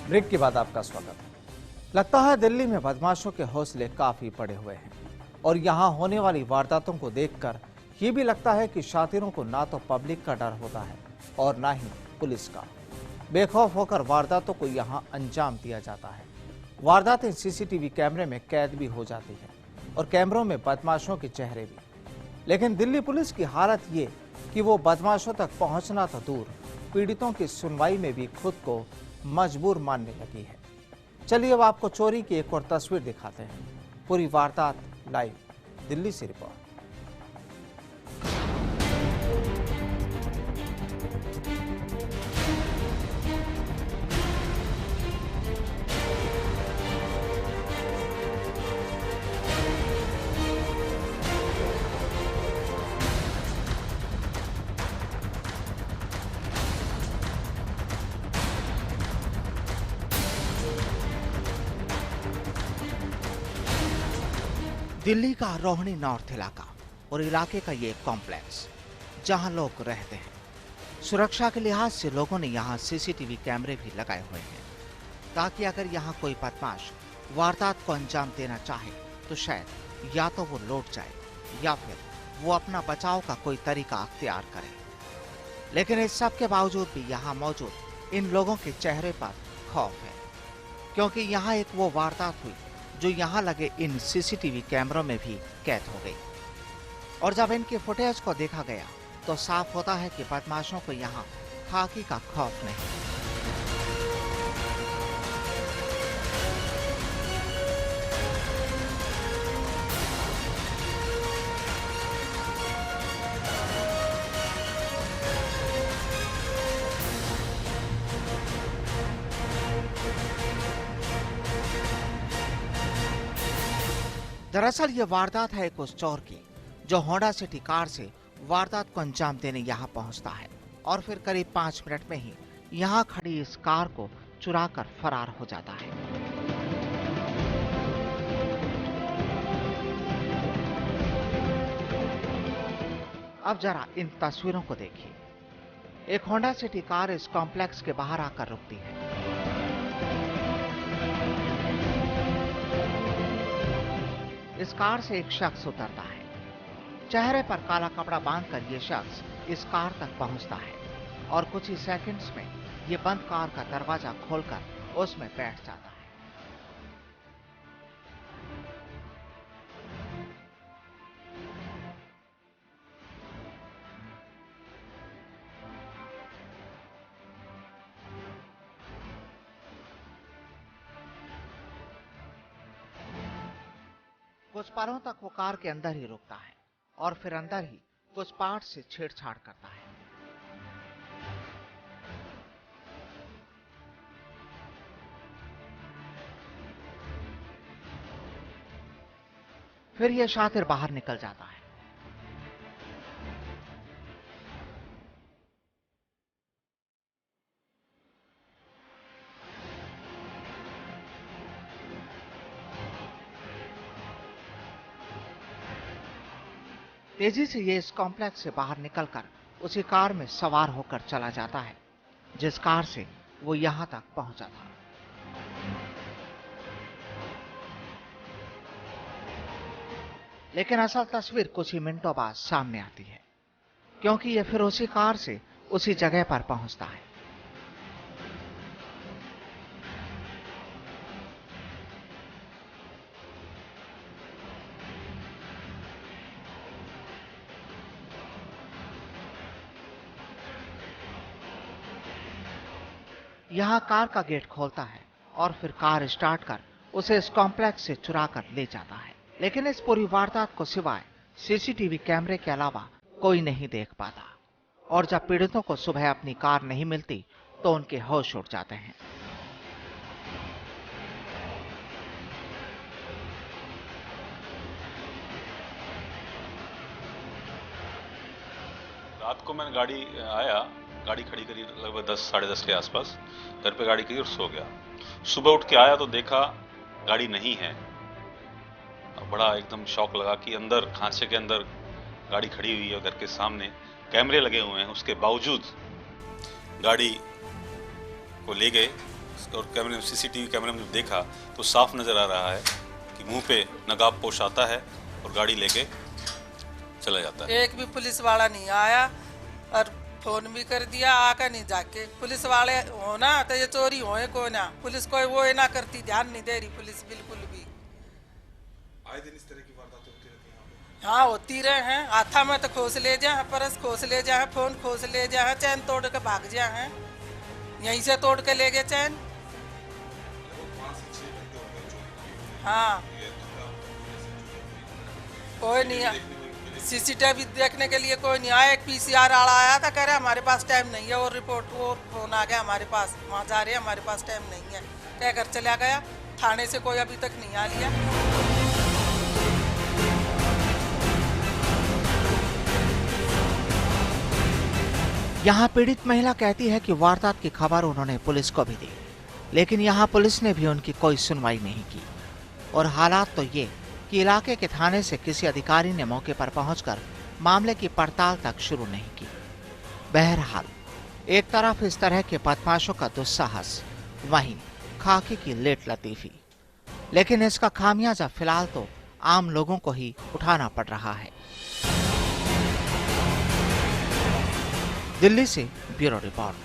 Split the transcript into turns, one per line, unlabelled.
Break के बाद आपका स्वागत है। लगता है दिल्ली में बदमाशों के हौसले काफी बड़े हुए हैं और यहाँ होने वाली वारदातों को देखकर ये भी लगता है कि शातिरों को ना तो पब्लिक का डर होता है और ना ही पुलिस का। बेखौफ होकर वारदातों को यहाँ अंजाम दिया जाता है। वारदातें सीसीटीवी कैमरे में कैद भी हो जाती है और कैमरों में बदमाशों के चेहरे भी। लेकिन दिल्ली पुलिस की हालत ये कि वो बदमाशों तक पहुंचना तो दूर, पीड़ितों की सुनवाई में भी खुद को मजबूर मानने लगी है। चलिए अब आपको चोरी की एक और तस्वीर दिखाते हैं। पूरी वारदात लाइव दिल्ली से रिपोर्ट।
दिल्ली का रोहिणी नॉर्थ इलाका और इलाके का ये कॉम्प्लेक्स जहां लोग रहते हैं। सुरक्षा के लिहाज से लोगों ने यहां सीसीटीवी कैमरे भी लगाए हुए हैं ताकि अगर यहां कोई बदमाश वारदात को अंजाम देना चाहे तो शायद या तो वो लौट जाए या फिर वो अपना बचाव का कोई तरीका अख्तियार करे। लेकिन इस सब के बावजूद भी यहाँ मौजूद इन लोगों के चेहरे पर खौफ है, क्योंकि यहाँ एक वो वारदात हुई जो यहाँ लगे इन सीसीटीवी कैमरों में भी कैद हो गई। और जब इनके फुटेज को देखा गया तो साफ होता है कि बदमाशों को यहाँ खाकी का खौफ नहीं। दरअसल ये वारदात है एक उस चोर की जो होंडा सिटी कार से वारदात को अंजाम देने यहाँ पहुँचता है और फिर करीब 5 मिनट में ही यहाँ खड़ी इस कार को चुरा कर फरार हो जाता है। अब जरा इन तस्वीरों को देखिए। एक होंडा सिटी कार इस कॉम्प्लेक्स के बाहर आकर रुकती है। इस कार से एक शख्स उतरता है। चेहरे पर काला कपड़ा बांधकर ये शख्स इस कार तक पहुंचता है और कुछ ही सेकंड्स में ये बंद कार का दरवाजा खोलकर उसमें बैठ जाता है। कुछ पलों तक वो कार के अंदर ही रुकता है और फिर अंदर ही कुछ पार्ट से छेड़छाड़ करता है। फिर ये शातिर बाहर निकल जाता है। तेजी से ये इस कॉम्प्लेक्स से बाहर निकलकर उसी कार में सवार होकर चला जाता है जिस कार से वो यहां तक पहुंचा था। लेकिन असल तस्वीर कुछ ही मिनटों बाद सामने आती है, क्योंकि ये फिर उसी कार से उसी जगह पर पहुंचता है। यहाँ कार का गेट खोलता है और फिर कार स्टार्ट कर उसे इस कॉम्प्लेक्स से चुरा कर ले जाता है। लेकिन इस पूरी वारदात को सिवाय सीसीटीवी कैमरे के अलावा कोई नहीं देख पाता और जब पीड़ितों को सुबह अपनी कार नहीं मिलती तो उनके होश उड़ जाते हैं।
रात को मैंने गाड़ी खड़ी करी लगभग 10 साढ़े 10 के आसपास, घर पे गाड़ी करी और सो गया। सुबह उठ के आया तो देखा गाड़ी नहीं है। बड़ा एकदम शौक लगा कि अंदर खांचे के अंदर गाड़ी खड़ी हुई है, घर के सामने कैमरे लगे हुए हैं, उसके बावजूद गाड़ी को ले गए और कैमरे में सीसीटीवी कैमरे में देखा तो साफ नज़र आ रहा है कि मुंह पे नकाब पोश आता है और गाड़ी लेके चला जाता है।
एक भी पुलिस वाला नहीं आया और फोन भी कर दिया, आकर नहीं जाके। पुलिस वाले हो ना तो ये चोरी होए को ना, पुलिस कोई वो ना करती, ध्यान नहीं दे रही पुलिस बिल्कुल भी।
आए दिन इस तरह की वारदातें होती रहती हैं यहाँ पे?
हाँ होती रहे हैं, हाथा में तो खोस ले जा, पर्स खोस ले जा, फोन खोस ले जा, चैन तोड़ के भाग जा है, यहीं से तोड़ के ले गए चैन। हाँ कोई नहीं, सीसीटीवी देखने के लिए कोई नहीं आया। एक पीसीआर वाला आया था, कह रहे हमारे पास टाइम नहीं है, और रिपोर्ट वो फोन आ गया हमारे पास, वहाँ जा रहे हैं हमारे पास टाइम नहीं है, कह कर चला गया। थाने से कोई अभी तक नहीं आ लिया।
यहाँ पीड़ित महिला कहती है कि वारदात की खबर उन्होंने पुलिस को भी दी, लेकिन यहाँ पुलिस ने भी उनकी कोई सुनवाई नहीं की। और हालात तो ये कि इलाके के थाने से किसी अधिकारी ने मौके पर पहुंचकर मामले की पड़ताल तक शुरू नहीं की। बहरहाल एक तरफ इस तरह के बदमाशों का दुस्साहस, वहीं खाकी की लेट लतीफी, लेकिन इसका खामियाजा फिलहाल तो आम लोगों को ही उठाना पड़ रहा है। दिल्ली से ब्यूरो रिपोर्ट।